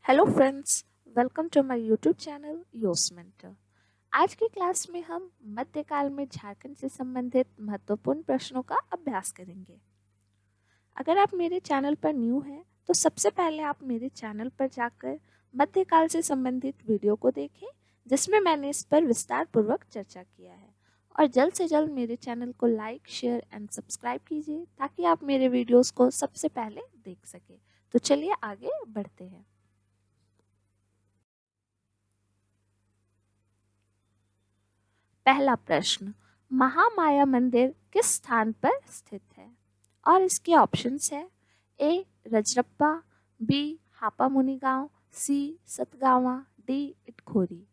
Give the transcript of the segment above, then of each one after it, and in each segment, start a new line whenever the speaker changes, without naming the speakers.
Hello friends, welcome to my YouTube channel Yos Mentor. आज की class में हम मध्यकाल में झारखंड से संबंधित महत्वपूर्ण प्रश्नों का अभ्यास करेंगे। अगर आप मेरे चैनल पर न्यू हैं तो सबसे पहले आप मेरे चैनल पर जाकर मध्यकाल से संबंधित वीडियो को देखें, जिसमें मैंने इस पर विस्तार पूर्वक चर्चा किया है। और जल्द से जल्द मेरे चैनल को लाइक, शेयर एंड सब्सक्राइब कीजिए ताकि आप मेरे वीडियोस को सबसे पहले देख सकें। तो चलिए आगे बढ़ते हैं। पहला प्रश्न, महामाया मंदिर किस स्थान पर स्थित है? और इसके ऑप्शंस है ए रजरप्पा, बी हापा मुनि गांव, सी सतगावा, डी इटखोरी।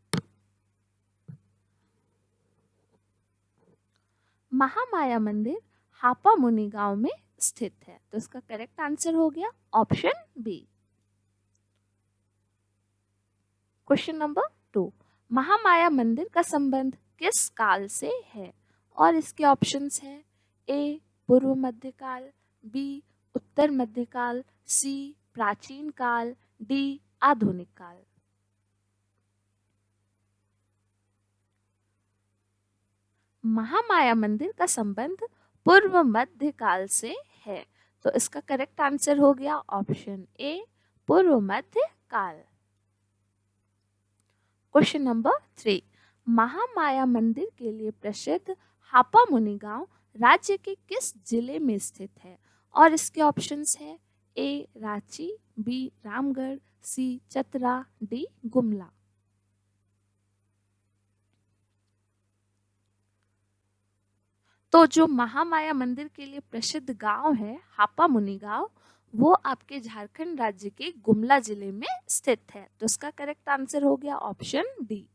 महामाया मंदिर हापा मुनि गांव में स्थित है, तो इसका करेक्ट आंसर हो गया option B. Question number 2, Mahamaya मंदिर का संबंध किस काल से है? और इसके ऑप्शंस है ए पूर्व मध्यकाल, बी उत्तर मध्यकाल, सी प्राचीन काल, डी आधुनिक काल। महामाया मंदिर का संबंध पूर्व मध्यकाल से है, तो इसका करेक्ट आंसर हो गया ऑप्शन ए पूर्व मध्य काल। क्वेश्चन नंबर 3, महामाया मंदिर के लिए प्रसिद्ध हापा मुनि गांव राज्य के किस जिले में स्थित है? और इसके ऑप्शंस है ए रांची, बी रामगढ़, सी चतरा, डी गुमला। तो जो महामाया मंदिर के लिए प्रसिद्ध गांव है हापा मुनि गांव, वो आपके झारखंड राज्य के गुमला जिले में स्थित है, तो इसका करेक्ट आंसर हो गया ऑप्शन डी।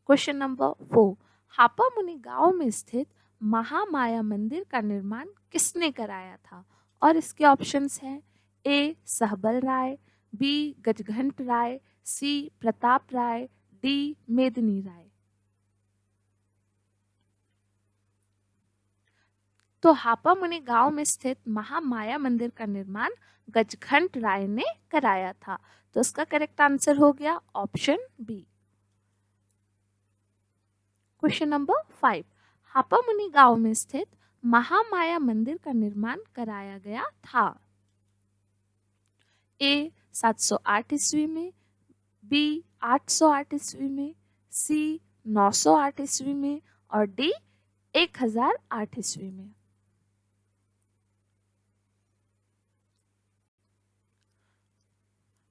क्वेश्चन नंबर 4, हापा मुनि गांव में स्थित महामाया मंदिर का निर्माण किसने कराया था? और इसके ऑप्शंस हैं ए सहबल राय, बी गजघंट राय, सी प्रताप राय, डी मेदिनी राय। तो हापा मुनि गांव में स्थित महामाया मंदिर का निर्माण गजघंट राय ने कराया था, तो इसका करेक्ट आंसर हो गया ऑप्शन बी। क्वेश्चन नंबर 5, हापा मुनि गांव में स्थित महामाया मंदिर का निर्माण कराया गया था ए 708 ईस्वी में, बी 808 ईस्वी में, सी 908 ईस्वी में और डी 1008 ईस्वी में।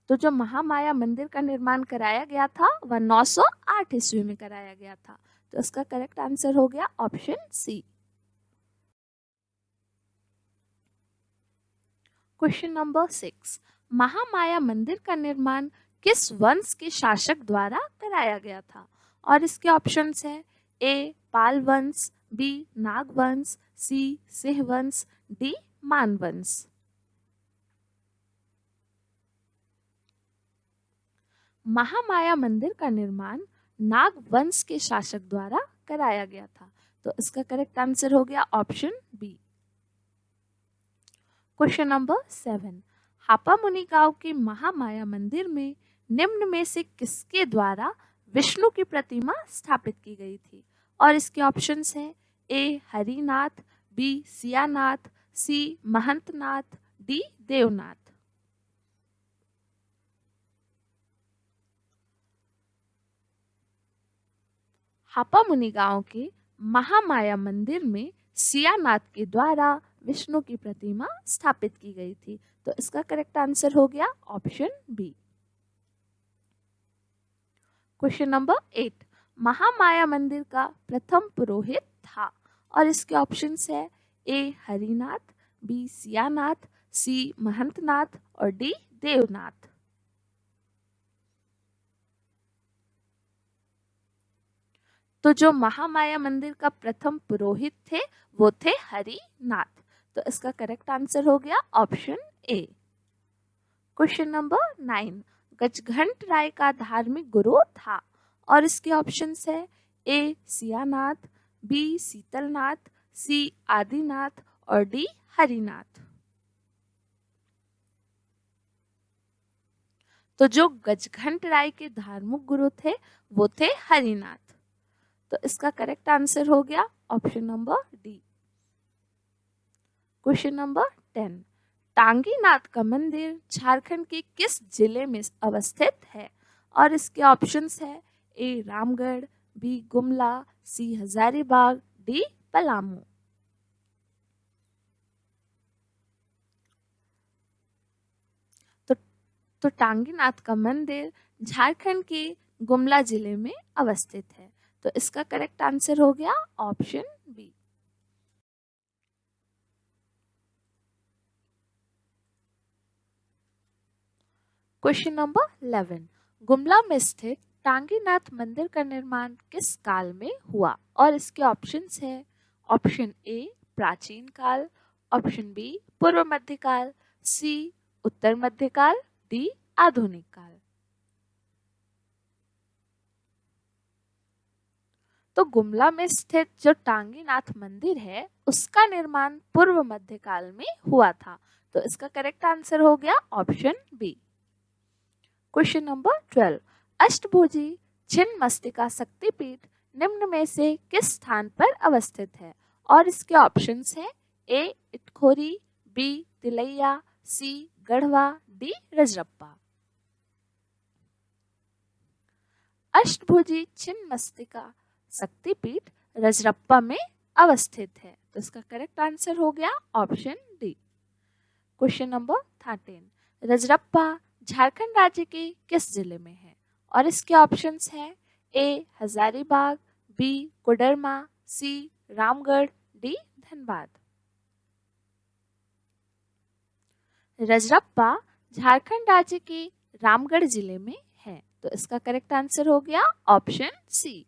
तो जो महामाया मंदिर का निर्माण कराया गया था वह 908 ईस्वी में कराया गया था, तो इसका करेक्ट आंसर हो गया option C. Question number 6, Mahamaya मंदिर का निर्माण किस वंश के शासक द्वारा कराया गया था? और इसके ऑप्शंस है ए पाल वंश, बी नाग वंश, सी सिंह वंश, डी मान वंश। महामाया मंदिर का निर्माण नाग वंश के शासक द्वारा कराया गया था, तो इसका करेक्ट आंसर हो गया ऑप्शन बी। क्वेश्चन नंबर 7, हापा मुनि गांव के महामाया मंदिर में निम्न में से किसके द्वारा विष्णु की प्रतिमा स्थापित की गई थी? और इसके ऑप्शंस हैं ए हरिनाथ, बी सियानाथ, सी महंतनाथ, डी देवनाथ। हापा मुनि गांव के महामाया मंदिर में सियानाथ के द्वारा विष्णु की प्रतिमा स्थापित की गई थी, तो इसका करेक्ट आंसर हो गया option B. Question number 8, Mahamaya मंदिर का प्रथम पुरोहित था? और इसके ऑप्शंस है ए हरिनाथ, बी सियानाथ, सी महंतनाथ और डी देवनाथ। तो जो महामाया मंदिर का प्रथम पुरोहित थे वो थे हरिनाथ, तो इसका करेक्ट आंसर हो गया ऑप्शन ए। क्वेश्चन नंबर 9, गजघंट राय का धार्मिक गुरु था? और इसके ऑप्शंस है ए सियानाथ, बी शीतलनाथ, सी आदिनाथ और डी हरिनाथ। तो जो गजघंट राय के धार्मिक गुरु थे वो थे हरिनाथ। तो इसका करेक्ट आंसर हो गया option number D. Question number 10, Tanginath का मंदिर झारखंड के किस जिले में अवस्थित है? और इसके ऑप्शंस है ए रामगढ़, बी गुमला, सी हजारीबाग, डी पलामू। तो टांगीनाथ का मंदिर झारखंड के गुमला जिले में अवस्थित है। तो इसका करेक्ट आंसर हो गया option B. Question number 11, Gumla में स्थित टांगीनाथ मंदिर का निर्माण किस काल में हुआ? और इसके ऑप्शंस है ऑप्शन ए प्राचीन काल, ऑप्शन बी पूर्व मध्यकाल, सी उत्तर मध्यकाल, डी आधुनिक काल। तो गुमला में स्थित जो टांगीनाथ मंदिर है उसका निर्माण पूर्व मध्यकाल में हुआ था। तो इसका करेक्ट आंसर हो गया option B. Question number 12, Ashtabhuji Chhinnamastika Shaktipeeth निम्न में से किस स्थान पर अवस्थित है? और इसके ऑप्शंस हैं ए इटखोरी, बी तिलैया, सी गढ़वा, डी रजरप्पा। अष्टभुजी छिन्नमस्तिका शक्तिपीठ रजरप्पा में अवस्थित है। तो इसका करेक्ट आंसर हो गया option D. Question number 13, Rajrappa Jharkhand राज्य के किस जिले में है? और इसके ऑप्शंस हैं ए हजारीबाग, बी कोडरमा, सी रामगढ़, डी धनबाद। रजरप्पा झारखंड राज्य के रामगढ़ जिले में है। तो इसका करेक्ट आंसर हो गया option C.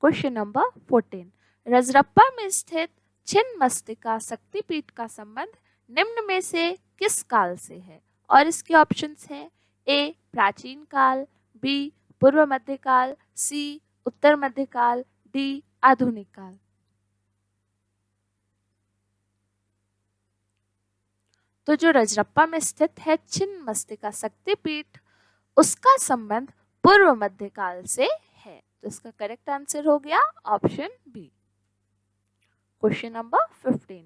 Question number 14, Rajrappa में स्थित छिन्नमस्तिका शक्तिपीठ का संबंध निम्न में से किस काल से है? और इसके ऑप्शंस हैं ए प्राचीन काल, बी पूर्व मध्यकाल, सी उत्तर मध्यकाल, डी आधुनिक काल। तो जो रजरप्पा में स्थित है छिन्नमस्तिका शक्तिपीठ उसका संबंध पूर्व मध्यकाल से है। तो इसका करेक्ट आंसर हो गया option B. Question number 15,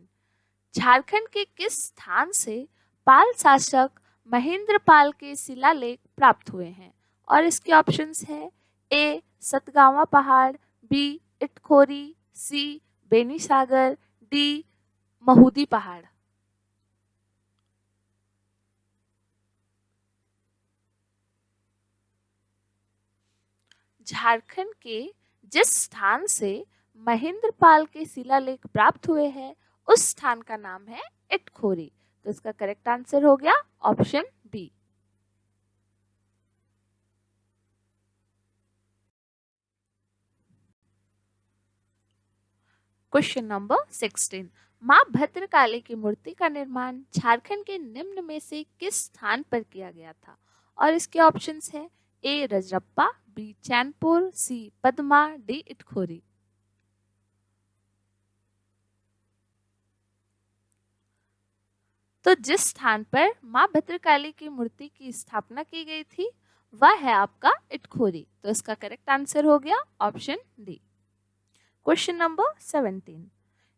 Jharkhand के किस स्थान से पाल शासक महेंद्र पाल के शिलालेख प्राप्त हुए हैं? और इसके ऑप्शंस है ए सतगावा पहाड़, बी इटखोरी, सी बेनीसागर, डी महूदी पहाड़। झारखंड के जिस स्थान से महेंद्र पाल के शिलालेख प्राप्त हुए हैं उस स्थान का नाम है इटखोरी। तो इसका करेक्ट आंसर हो गया ऑप्शन बी। क्वेश्चन नंबर 16, मां भद्रकाली की मूर्ति का निर्माण झारखंड के निम्न में से किस स्थान पर किया गया था? और इसके ऑप्शंस है ए रजरप्पा, बी चैनपुर, सी पद्मा, डी इटखोरी। तो जिस स्थान पर मां भद्रकाली की मूर्ति की स्थापना की गई थी वह है आपका इटखोरी। तो इसका करेक्ट आंसर हो गया option D. Question number 17,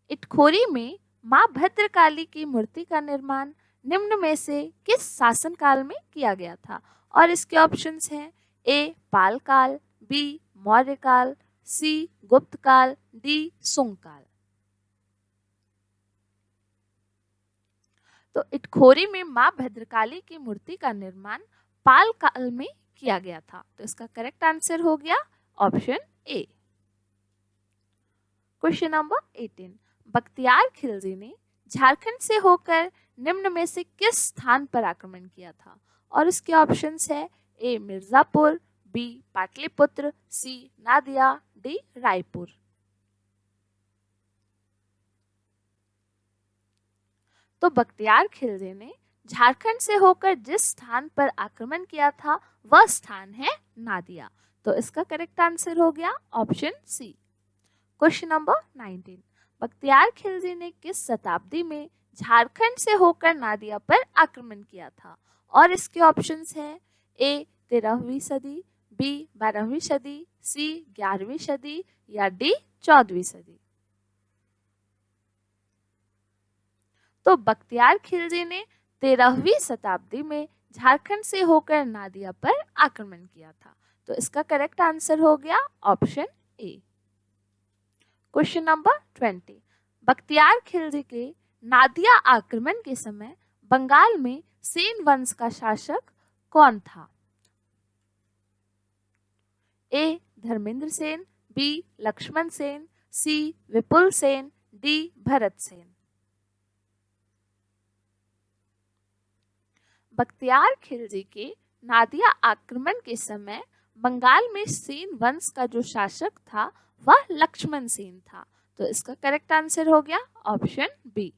Itkhori में मां भद्रकाली की मूर्ति का निर्माण निम्न में से किस शासन काल में किया गया था? और इसके ऑप्शंस हैं ए पाल काल, बी मौर्य काल, सी गुप्त काल, डी सुंग काल। तो इटखोरी में मां भद्रकाली की मूर्ति का निर्माण पाल काल में किया गया था। तो इसका करेक्ट आंसर हो गया option A. Question number 18, Bakhtiyar Khilji ने झारखंड से होकर निम्न में से किस स्थान पर आक्रमण किया था? और इसके ऑप्शंस है ए मिर्जापुर, बी पाटलिपुत्र, सी नादिया, डी रायपुर। तो बख्तियार खिलजी ने झारखंड से होकर जिस स्थान पर आक्रमण किया था वह स्थान है नादिया। तो इसका करेक्ट आंसर हो गया option C. Question number 19, Bakhtiyar Khilji ने किस शताब्दी में झारखंड से होकर नादिया पर आक्रमण किया था? और इसके ऑप्शंस हैं ए 13वीं सदी, बी 12वीं सदी, सी 11वीं सदी या डी 14वीं सदी। तो बख्तियार खिलजी ने 13वीं शताब्दी में झारखंड से होकर नादिया पर आक्रमण किया था। तो इसका करेक्ट आंसर हो गया option A. Question number 20, Bakhtiyar Khilji के नादिया आक्रमण के समय बंगाल में सेन वंश का शासक कौन था? ए धर्मेंद्र सेन, बी लक्ष्मण सेन, सी विपुल सेन, डी भरत सेन। बख्तियार खिलजी के नादिया आक्रमण के समय बंगाल में सेन वंश का जो शासक था वह लक्ष्मण सेन था। तो इसका करेक्ट आंसर हो गया ऑप्शन बी।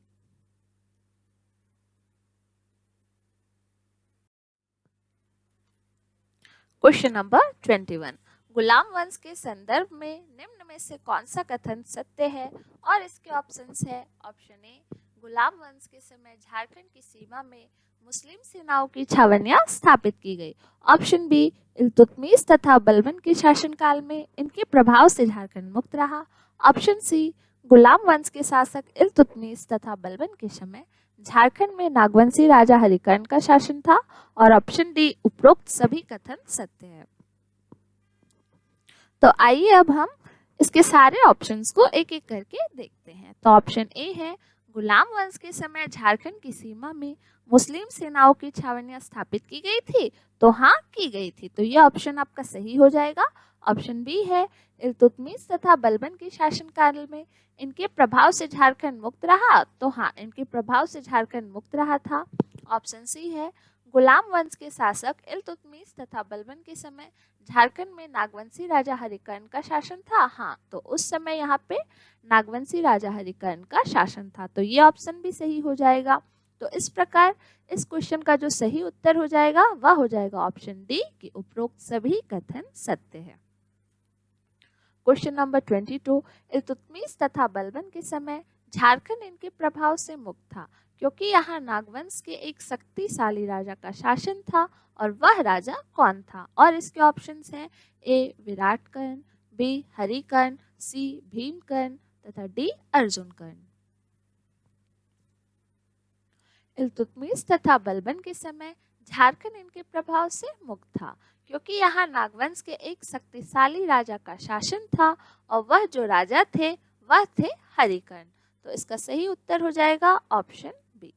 क्वेश्चन नंबर 21, गुलाम वंश के संदर्भ में निम्न में से कौन सा कथन सत्य है? और इसके ऑप्शंस है ऑप्शन ए गुलाम वंश के समय झारखंड की सीमा में मुस्लिम सेनाओं की छावनियां स्थापित की गई, ऑप्शन बी इल्तुतमिश तथा बलबन के शासनकाल में इनके प्रभाव से झारखंड मुक्त रहा, ऑप्शन सी गुलाम वंश के शासक इल्तुतमिश तथा बलबन के समय झारखंड में नागवंशी राजा हरिकर्ण का शासन था, और ऑप्शन डी उपरोक्त सभी कथन सत्य है। तो आइए अब हम इसके सारे ऑप्शंस को एक एक करके देखते हैं। तो ऑप्शन ए है गुलाम वंश के समय झारखंड की सीमा में मुस्लिम सेनाओं की छावनियां स्थापित की गई थी। तो हाँ, की गई थी, तो ये ऑप्शन आपका सही हो जाएगा। ऑप्शन बी है इल्तुतमिश तथा बलबन के शासनकाल में इनके प्रभाव से झारखंड मुक्त रहा। तो हाँ, इनके प्रभाव से झारखंड मुक्त रहा था। ऑप्शन सी है गुलाम वंश के शासक इल्तुतमिश तथा बलबन के समय झारखंड में नागवंशी राजा हरिकर्ण का शासन था। हाँ, तो उस समय यहाँ पे नागवंशी राजा हरिकर्ण का शासन था। तो ये ऑप्शन भी सही हो जाएगा। तो इस प्रकार इस क्वेश्चन का जो सही उत्तर हो जाएगा वह हो जाएगा ऑप्शन डी कि उपरोक्त सभी कथन सत्य है। क्वेश्चन नंबर 22, इल्तुतमिश तथा बलबन के समय झारखंड इनके प्रभाव से मुक्त था क्योंकि यहाँ नागवंश के एक शक्तिशाली राजा का शासन था, और वह राजा कौन था? और इसके ऑप्शंस हैं ए विराटकर्ण, बी हरिकर्ण, सी भीमकर्ण तथा डी अर्जुनकर्ण। इल्तुतमिश तथा बलबन के समय झारखंड इनके प्रभाव से मुक्त था क्योंकि यहाँ नागवंश के एक शक्तिशाली राजा का शासन था, और वह जो राजा थे वह थे हरिकर्ण। तो इसका सही उत्तर हो जाएगा option B.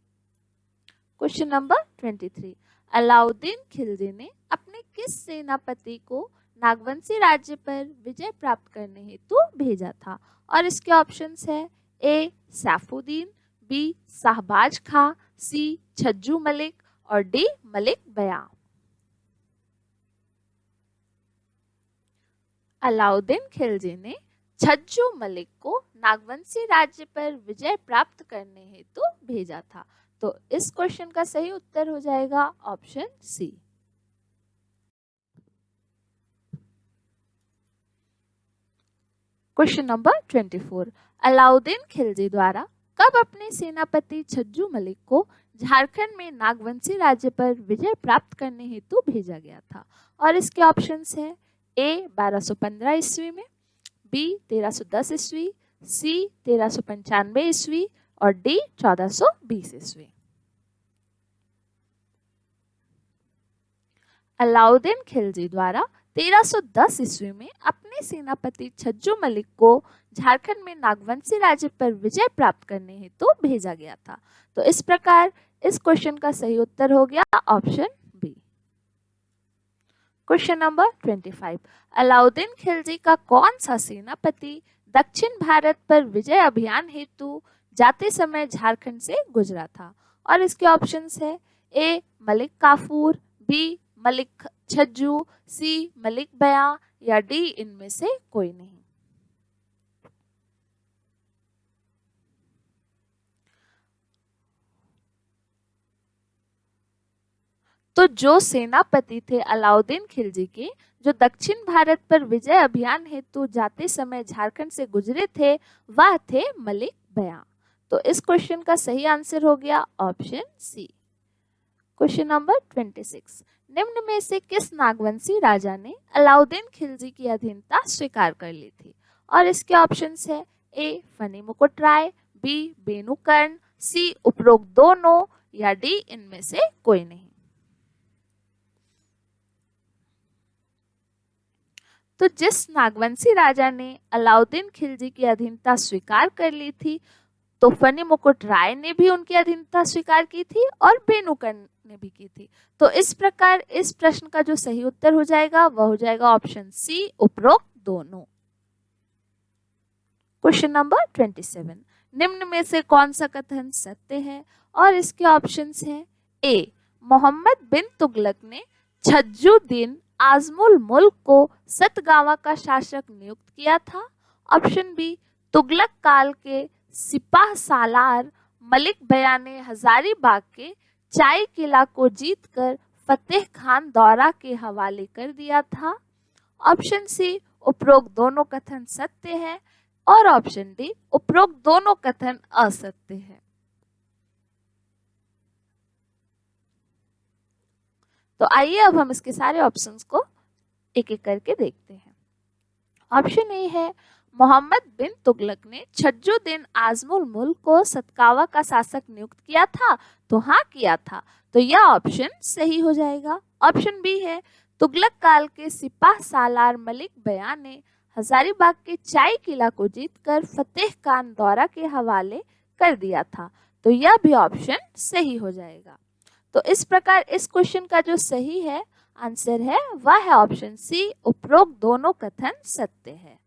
Question number 23, Alauddin Khilji ने अपने किस सेनापति को नागवंशी राज्य पर विजय प्राप्त करने हेतु भेजा था? और इसके ऑप्शंस है ए सैफुद्दीन, बी शाहबाज खां, सी छज्जू मलिक और डी मलिक बयां। अलाउद्दीन खिलजी ने छज्जू मलिक को नागवंशी राज्य पर विजय प्राप्त करने हेतु भेजा था। तो इस क्वेश्चन का सही उत्तर हो जाएगा option C. Question number 24, Alauddin Khilji द्वारा कब अपने सेनापति छज्जू मलिक को झारखंड में नागवंशी राज्य पर विजय प्राप्त करने हेतु भेजा गया था? और इसके ऑप्शंस है ए 1215 ईस्वी में, बी 1310 ईस्वी, सी 1395 ईस्वी और डी 1420 ईस्वी। अलाउद्दीन खिलजी द्वारा 1310 ईस्वी में अपने सेनापति छज्जू मलिक को झारखंड में नागवंशी राज्य पर विजय प्राप्त करने हेतु भेजा गया था। तो इस प्रकार इस क्वेश्चन का सही उत्तर हो गया option B. Question number 25, Alauddin Khilji का कौन सा सेनापति दक्षिण भारत पर विजय अभियान हेतु जाते समय झारखंड से गुजरा था? और इसके ऑप्शंस है ए मलिक काफूर, बी मलिक छज्जू, सी मलिक बयां या डी इनमें से कोई नहीं। तो जो सेनापति थे अलाउद्दीन खिलजी के जो दक्षिण भारत पर विजय अभियान हेतु जाते समय झारखंड से गुजरे थे वह थे मलिक बयां। तो इस क्वेश्चन का सही आंसर हो गया ऑप्शन सी। क्वेश्चन नंबर 26, निम्न में से किस नागवंशी राजा ने अलाउद्दीन खिलजी की अधीनता स्वीकार कर ली थी? और इसके ऑप्शंस है ए फनी मुकुट राय, बी बेनुकर्ण, सी उपरोक्त दोनों, या डी इनमें से कोई नहीं। तो जिस नागवंशी राजा ने अलाउद्दीन खिलजी की अधीनता स्वीकार कर ली थी, तो फनी मुकुट राय ने भी उनकी अधीनता स्वीकार की थी और बेनुकर्ण ने भी की थी। तो इस प्रकार इस प्रश्न का जो सही उत्तर हो जाएगा वह हो जाएगा ऑप्शन सी उपरोक्त दोनों। क्वेश्चन नंबर 27, निम्न में से कौन सा कथन सत्य है? और इसके ऑप्शंस हैं ए मोहम्मद बिन तुगलक ने छज्जुद्दीन आजमुल मुल्क को सतगावा का शासक नियुक्त किया था। ऑप्शन बी तुगलक काल के सिपाह सालार मलिक बया ने हजारीबाग के चाय किला को जीतकर फतेह खान दौरा के हवाले कर दिया था। ऑप्शन सी उपरोक्त दोनों कथन सत्य है और ऑप्शन डी उपरोक्त दोनों कथन असत्य है। तो आइए अब हम इसके सारे ऑप्शंस को एक एक करके देखते हैं। ऑप्शन ए है मोहम्मद बिन तुगलक ने छज्जुद्दीन आजमुल मुल्क को सतकावा का शासक नियुक्त किया था, तो हाँ किया था, तो यह ऑप्शन सही हो जाएगा। ऑप्शन बी है तुगलक काल के सिपाह सालार मलिक बया ने हजारीबाग के चाय किला को जीतकर फतेह खान दौरा के हवाले कर दिया था, तो यह भी ऑप्शन सही हो जाएगा। तो इस प्रकार इस क्वेश्चन का जो सही है आंसर है वह है ऑप्शन सी उपरोक्त दोनों कथन सत्य है।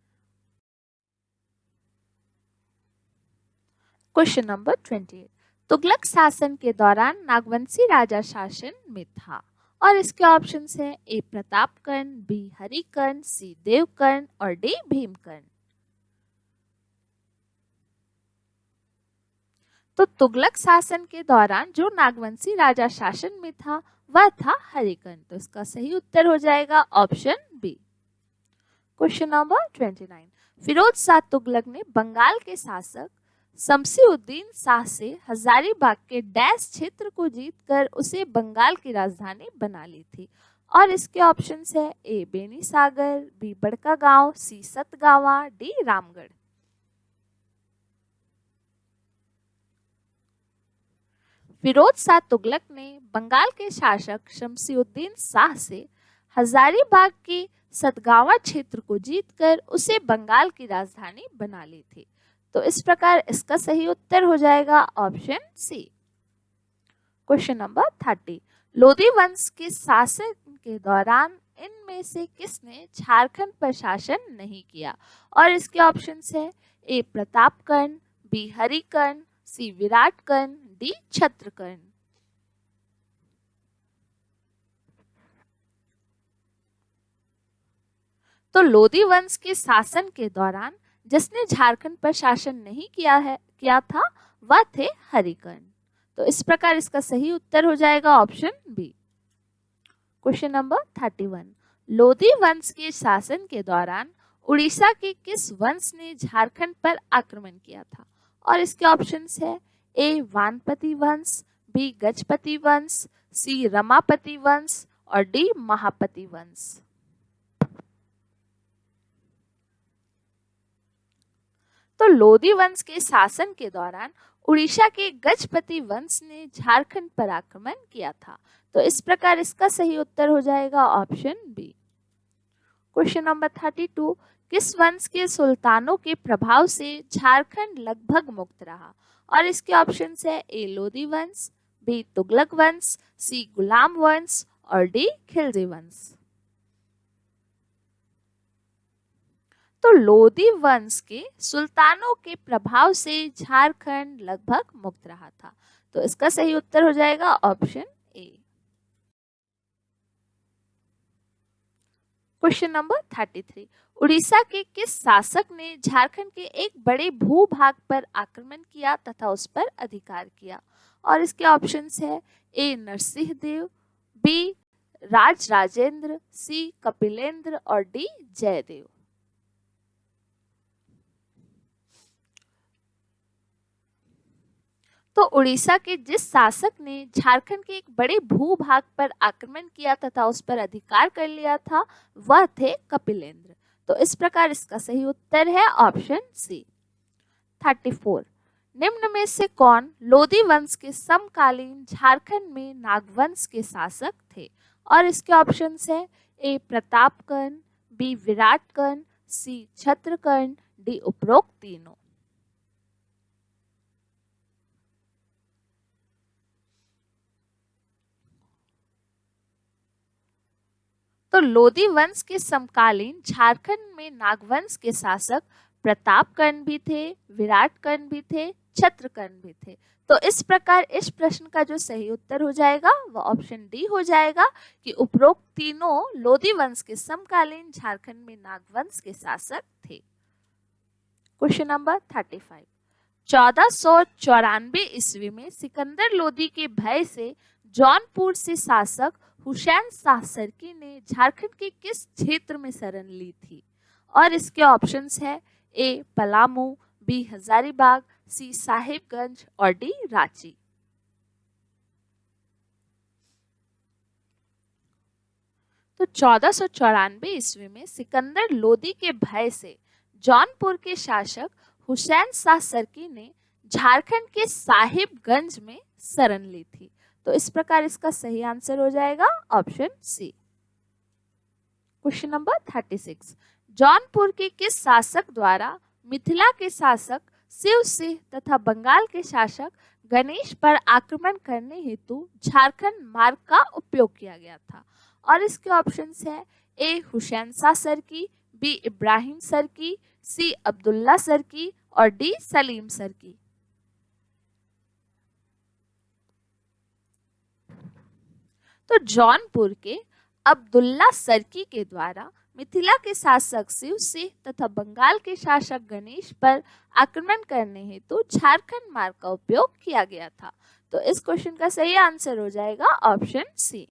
क्वेश्चन नंबर 28, तुगलक शासन के दौरान नागवंशी राजा शासन में था और इसके ऑप्शंस हैं ए प्रतापकर्ण, बी हरिकर्ण, सी देवकर्ण और डी भीमकर्ण। तो तुगलक शासन के दौरान जो नागवंशी राजा शासन में था वह था हरिकर्ण, तो इसका सही उत्तर हो जाएगा option B. Question number 29, Firoz Shah Tughlaq ने बंगाल के शासक शमसी-उद-दीन शाह से हजारीबाग के डैश क्षेत्र को जीतकर उसे बंगाल की राजधानी बना ली थी और इसके ऑप्शंस है ए बेनी सागर, बी बड़का गांव, सी सतगावा, डी रामगढ़। फिरोज शाह तुगलक ने बंगाल के शासक शमसी-उद-दीन शाह से हजारीबाग के सतगावा क्षेत्र को जीतकर उसे बंगाल की राजधानी बना ली थी, तो इस प्रकार इसका सही उत्तर हो जाएगा option C. Question number 30, Lodhi वंश के शासन के दौरान इनमें से किसने झारखंड पर शासन नहीं किया? और इसके ऑप्शंस है ए प्रतापकर्ण, बी हरिकर्ण, सी विराटकर्ण, डी छत्रकर्ण। तो लोधी वंश के शासन के दौरान जिसने झारखंड पर शासन नहीं किया था वह थे हरिकर्ण, तो इस प्रकार इसका सही उत्तर हो जाएगा option B. Question number 31, Lodhi वंश के शासन के दौरान उड़ीसा के किस वंश ने झारखंड पर आक्रमण किया था? और इसके ऑप्शंस है ए वानपति वंश, बी गजपति वंश, सी रमापति वंश और डी महापति वंश। तो लोधी वंश के शासन के दौरान उड़ीसा के गजपति वंश ने झारखंड पर आक्रमण किया था, तो इस प्रकार इसका सही उत्तर हो जाएगा ऑप्शन बी। क्वेश्चन नंबर 32, किस वंश के सुल्तानों के प्रभाव से झारखंड लगभग मुक्त रहा? और इसके ऑप्शंस है ए लोधी वंश, बी तुगलक वंश, सी गुलाम वंश और डी खिलजी वंश। तो लोधी वंश के सुल्तानों के प्रभाव से झारखंड लगभग मुक्त रहा था, तो इसका सही उत्तर हो जाएगा option A. Question number 33, Orissa के किस शासक ने झारखंड के एक बड़े भूभाग पर आक्रमण किया तथा उस पर अधिकार किया? और इसके ऑप्शंस है ए नरसिंह देव, बी राजराजेंद्र, सी कपिलेंद्र और डी जयदेव। तो तो उड़ीसा के जिस शासक ने झारखंड के एक बड़े भूभाग पर आक्रमण किया तथा उस पर अधिकार कर लिया था वह थे कपिलेंद्र। तो इस प्रकार इसका सही उत्तर है ऑप्शन सी। 34 निम्न में से कौन लोधी वंश के समकालीन झारखंड में नागवंश के शासक थे? और इसके ऑप्शंस है ए प्रतापकर्ण, बी विराटकर्ण, सी छत्रकर्ण, डी उपरोक्त तीनों। तो लोधी वंश के समकालीन झारखंड में नागवंश के शासक प्रतापकर्ण भी थे, विराटकर्ण भी थे, छत्रकर्ण भी थे। तो इस प्रकार इस प्रश्न का जो सही उत्तर हो जाएगा वह ऑप्शन डी हो जाएगा कि उपरोक्त तीनों लोधी वंश के समकालीन झारखंड में नागवंश के शासक थे। क्वेश्चन नंबर 35 1494 ईस्वी में सिकंदर लोधी के भय से जौनपुर से शासक हुसैन शाह सरकी ने झारखंड के किस क्षेत्र में शरण ली थी? और इसके ऑप्शंस है ए पलामू, बी हजारीबाग, सी साहिबगंज और डी रांची। तो 1494 ईस्वी में सिकंदर लोधी के भय से जौनपुर के शासक हुसैन शाह सरकी ने झारखंड के साहिबगंज में शरण ली थी। तो इस प्रकार इसका सही आंसर हो जाएगा option C. Question number 36 Jaunpur के किस शासक द्वारा मिथिला के शासक शिव सिंह तथा बंगाल के शासक गणेश पर आक्रमण करने हेतु झारखंड मार्ग का उपयोग किया गया था? और इसके ऑप्शंस है ए हुसैन शाह सरकी, बी इब्राहिम सरकी, सी अब्दुल्ला सरकी और डी सलीम सरकी। तो जौनपुर के अब्दुल्ला सरकी के द्वारा मिथिला के शासक शिव सिंह तथा बंगाल के शासक गणेश पर आक्रमण करने हेतु झारखंड मार्ग का उपयोग किया गया था। तो इस क्वेश्चन का सही आंसर हो जाएगा ऑप्शन सी।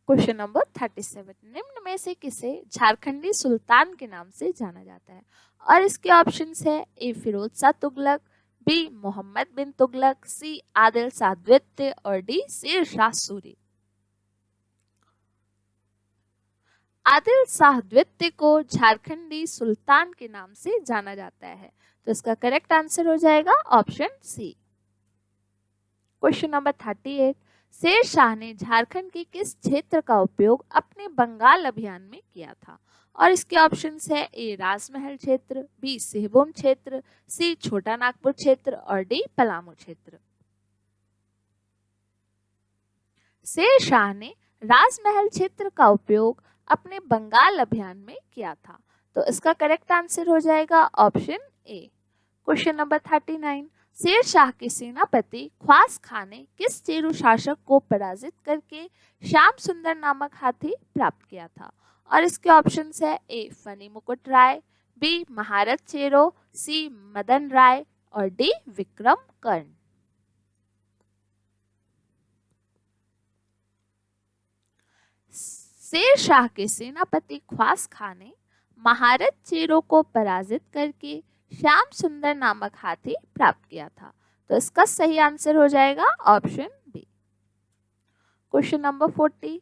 क्वेश्चन नंबर 37 निम्न में से किसे झारखंडी सुल्तान के नाम से जाना जाता है? और इसके ऑप्शंस है ए फिरोज शाह तुगलक, बी मोहम्मद बिन तुगलक, सी आदिल शाह द्वितीय और डी शेर शाह सूरी। आदिल शाह द्वितीय को झारखंडी सुल्तान के नाम से जाना जाता है। तो इसका करेक्ट आंसर हो जाएगा option C. Question number 38 Sher Shah ने झारखंड के किस क्षेत्र का उपयोग अपने बंगाल अभियान में किया था? और इसके ऑप्शंस है ए राजमहल क्षेत्र, बी सिहभूम क्षेत्र, सी छोटा नागपुर क्षेत्र और डी पलामू क्षेत्र। शेर शाह ने राजमहल क्षेत्र का उपयोग अपने बंगाल अभियान में किया था। तो इसका करेक्ट आंसर हो जाएगा option A. Question number 39 Sher Shah के सेनापति ख्वास खां ने किस चेरू शासक को पराजित करके श्याम सुंदर नामक हाथी प्राप्त किया था? और इसके ऑप्शंस है ए फनी मुकुट राय, बी महारथ चेरो, सी मदन राय और डी विक्रम कर्ण। शेर शाह के सेनापति ख्वास खां ने महारथ चेरो को पराजित करके श्याम सुंदर नामक हाथी प्राप्त किया था। तो इसका सही आंसर हो जाएगा option B. Question number 40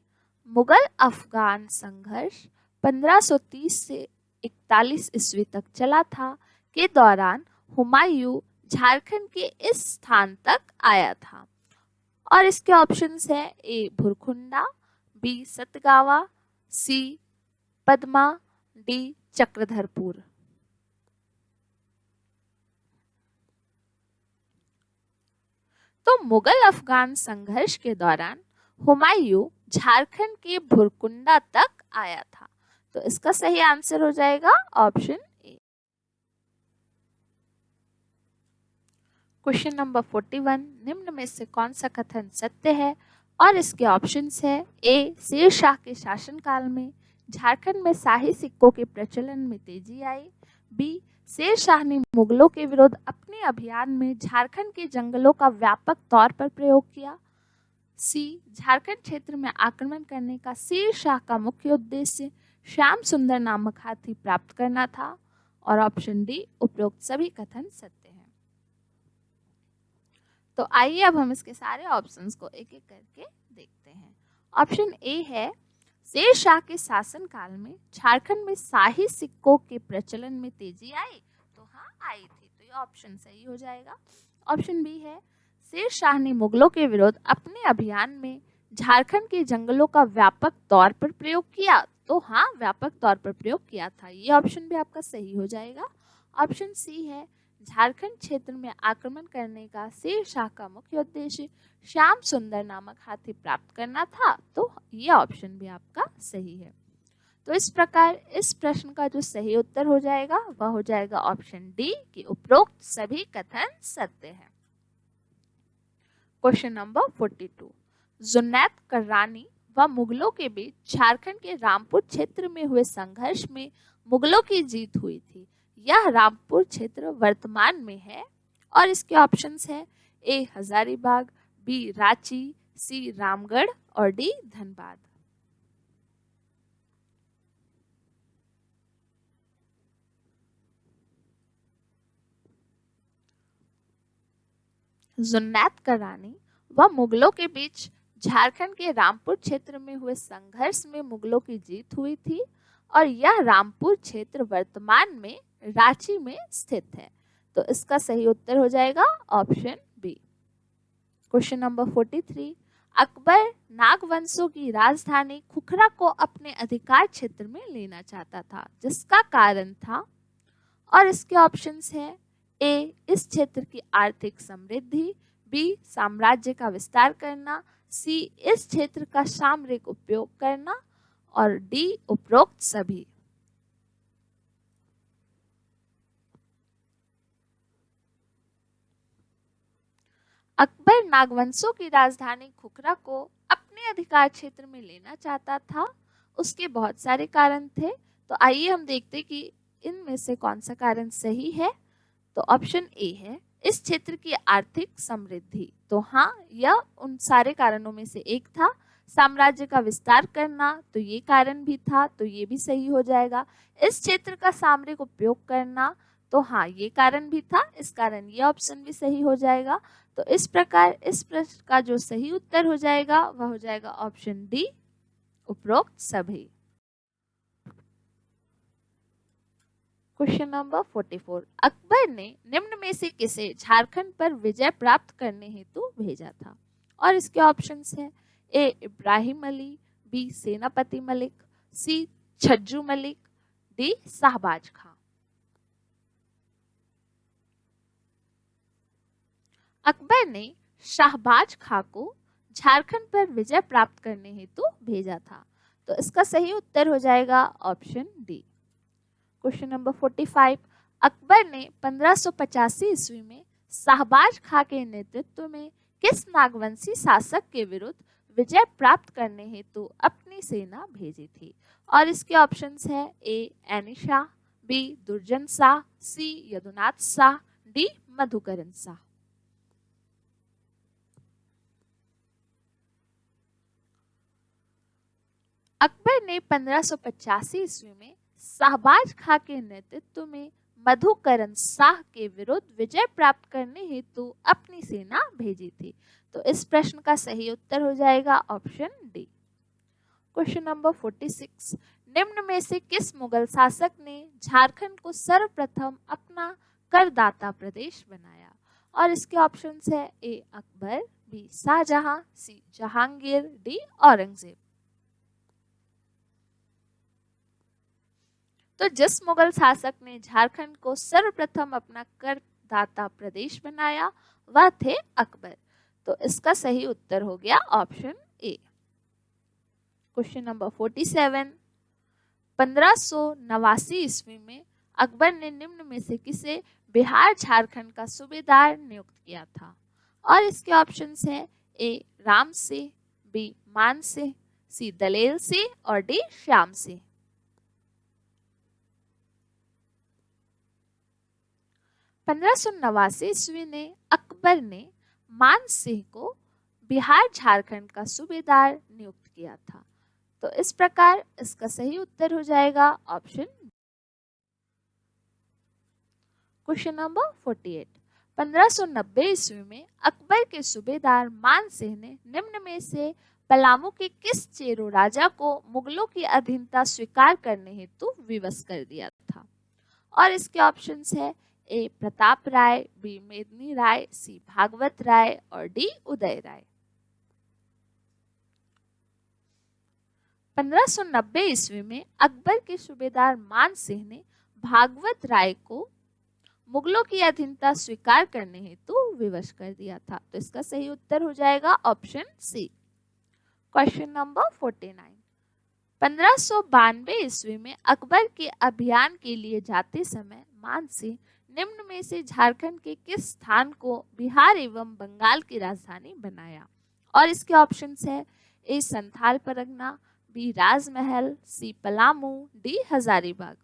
Mughal Afghan संघर्ष 1530 से 41 ईस्वी तक चला था के दौरान हुमायूं झारखंड के इस स्थान तक आया था। और इसके ऑप्शंस है ए भुरकुंडा, बी सतगावा, सी पद्मा, डी चक्रधरपुर। तो मुगल अफगान संघर्ष के दौरान हुमायूं झारखंड के भुरकुंडा तक आया था। तो इसका सही आंसर हो जाएगा ऑप्शन ए। क्वेश्चन नंबर 41 निम्न में से कौन सा कथन सत्य है? और इसके ऑप्शंस है ए शेर शाह के शासनकाल में झारखंड में शाही सिक्कों के प्रचलन में तेजी आई, बी शेर शाह ने मुगलों के विरुद्ध अपने अभियान में झारखंड के जंगलों का व्यापक तौर पर प्रयोग किया, सी झारखंड क्षेत्र में आक्रमण करने का शेर शाह का मुख्य उद्देश्य श्याम सुंदर नामक हाथी प्राप्त करना था, और ऑप्शन डी उपरोक्त सभी कथन सत्य हैं। तो आइए अब हम इसके सारे ऑप्शंस को एक एक करके देखते हैं। ऑप्शन ए है, शेर शाह के शासनकाल में झारखंड में शाही सिक्कों के प्रचलन में तेजी आई। तो हाँ, आई थी, तो ये ऑप्शन सही हो जाएगा। ऑप्शन बी है, शेर शाह ने मुगलों के विरुद्ध अपने अभियान में झारखंड के जंगलों का व्यापक तौर पर प्रयोग किया। तो हाँ, व्यापक तौर पर प्रयोग किया था, ये ऑप्शन भी आपका सही हो जाएगा। ऑप्शन सी है, झारखंड क्षेत्र में आक्रमण करने का शेर शाह का मुख्य उद्देश्य श्याम सुंदर नामक हाथी प्राप्त करना था। तो ये ऑप्शन भी आपका सही है। तो इस प्रकार इस प्रश्न का जो सही उत्तर हो जाएगा वह हो जाएगा ऑप्शन डी कि उपरोक्त सभी कथन सत्य है। क्वेश्चन नंबर 42, जुन्नैद कर्रानी व मुगलों के बीच झारखंड के रामपुर क्षेत्र में हुए संघर्ष में मुगलों की जीत हुई थी। यह रामपुर क्षेत्र वर्तमान में है और इसके ऑप्शंस है ए हजारीबाग, बी रांची, सी रामगढ़ और डी धनबाद। जुन्नैद कर्रानी व मुगलों के बीच झारखंड के रामपुर क्षेत्र में हुए संघर्ष में मुगलों की जीत हुई थी और यह रामपुर क्षेत्र वर्तमान में रांची में स्थित है। तो इसका सही उत्तर हो जाएगा option B. Question number 43, Akbar नागवंशों की राजधानी खुखरा को अपने अधिकार क्षेत्र में लेना चाहता था, जिसका कारण था, और इसके ऑप्शंस है ए इस क्षेत्र की आर्थिक समृद्धि, बी साम्राज्य का विस्तार करना, सी इस क्षेत्र का सामरिक उपयोग करना और डी उपरोक्त सभी। अकबर नागवंशों की राजधानी खुखरा को अपने अधिकार क्षेत्र में लेना चाहता था। उसके बहुत सारे कारण थे, तो आइए हम देखते कि इनमें से कौन सा कारण सही है। तो ऑप्शन ए है, इस क्षेत्र की आर्थिक समृद्धि। तो हाँ, यह उन सारे कारणों में से एक था। साम्राज्य का विस्तार करना, तो ये कारण भी था, तो ये भी सही हो जाएगा। इस क्षेत्र का सामरिक उपयोग करना, तो हाँ, ये कारण भी था, इस कारण ये ऑप्शन भी सही हो जाएगा। तो इस प्रकार इस प्रश्न का जो सही उत्तर हो जाएगा वह हो जाएगा ऑप्शन डी, उपरोक्त सभी। क्वेश्चन नंबर 44, अकबर ने निम्न में से किसे झारखंड पर विजय प्राप्त करने हेतु भेजा था? और इसके ऑप्शंस हैं ए इब्राहिम अली, बी सेनापति मलिक, सी छज्जू मलिक, डी शाहबाज खां। अकबर ने शाहबाज खां को झारखंड पर विजय प्राप्त करने हेतु भेजा था। तो इसका सही उत्तर हो जाएगा option D. Question number 45, Akbar ने 1585 ईस्वी में शाहबाज खां के नेतृत्व में किस नागवंशी शासक के विरुद्ध विजय प्राप्त करने हेतु अपनी सेना भेजी थी? और इसके ऑप्शंस है ए ऐनी शाह, बी दुर्जन शाह, सी यदुनाथ शाह, डी मधुकरण शाह। अकबर ने 1585 ईस्वी में शाहबाज खां के नेतृत्व में मधुकरण शाह के विरुद्ध विजय प्राप्त करने हेतु अपनी सेना भेजी थी। तो इस प्रश्न का सही उत्तर हो जाएगा ऑप्शन डी। क्वेश्चन नंबर 46, निम्न में से किस मुगल शासक ने झारखंड को सर्वप्रथम अपना करदाता प्रदेश बनाया? और इसके ऑप्शंस है ए अकबर, बी शाहजहां, सी जहांगीर, डी औरंगजेब। तो जिस मुगल शासक ने झारखंड को सर्वप्रथम अपना करदाता प्रदेश बनाया वह थे अकबर। तो इसका सही उत्तर हो गया ऑप्शन ए। क्वेश्चन नंबर 47, 1589 ईस्वी में अकबर ने निम्न में से किसे बिहार झारखंड का सूबेदार नियुक्त किया था? और इसके ऑप्शंस हैं ए राम सिंह, बी मान सिंह, सी दलेल सिंह और डी श्याम सिंह। 1589 ईस्वी में अकबर ने मान सिंह को बिहार झारखंड का सूबेदार नियुक्त किया था। तो इस प्रकार इसका सही उत्तर हो जाएगा ऑप्शन। क्वेश्चन नंबर 48, 1590 ईस्वी में अकबर के सूबेदार मान सिंह ने निम्न में से पलामू के किस चेरो राजा को मुगलों की अधीनता स्वीकार करने हेतु विवश कर दिया था? और इसके ऑप्शंस है ए प्रताप राय, बी मेदिनी राय, सी भागवत राय और डी उदय राय। 1590 ईस्वी में अकबर के सूबेदार मान सिंह ने भागवत राय को मुगलों की अधीनता स्वीकार करने हेतु विवश कर दिया था। तो इसका सही उत्तर हो जाएगा ऑप्शन सी। Question number 49। 1592 ईस्वी में अकबर के अभियान के लिए जाते समय मान सिंह निम्न में से झारखंड के किस स्थान को बिहार एवं बंगाल की राजधानी बनाया? और इसके ऑप्शंस है ए संथाल परगना, बी राजमहल, सी पलामू, डी हजारीबाग।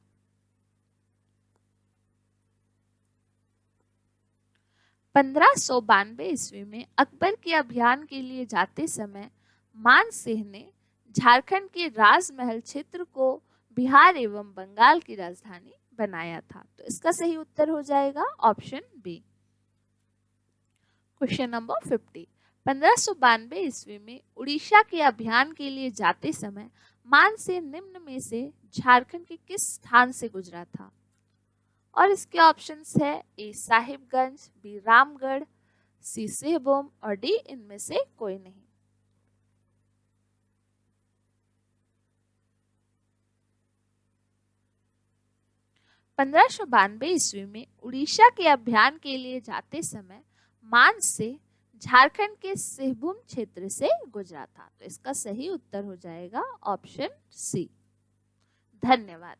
1592 ईस्वी में अकबर के अभियान के लिए जाते समय मान सिंह ने झारखंड के राजमहल क्षेत्र को बिहार एवं बंगाल की राजधानी बनाया था। तो इसका सही उत्तर हो जाएगा ऑप्शन बी। Question number 50। 1592 ईस्वी में उड़ीसा के अभियान के लिए जाते समय मान सिंह निम्न में से झारखंड के किस स्थान से गुजरा था? और इसके ऑप्शंस है ए साहिबगंज, बी रामगढ़, सी सिहभूम और डी इनमें से कोई नहीं। (1592 ईस्वी में उड़ीसा के अभियान के लिए जाते समय मान से झारखंड के सिहभूम क्षेत्र से गुजरा था। तो इसका सही उत्तर हो जाएगा ऑप्शन सी। धन्यवाद।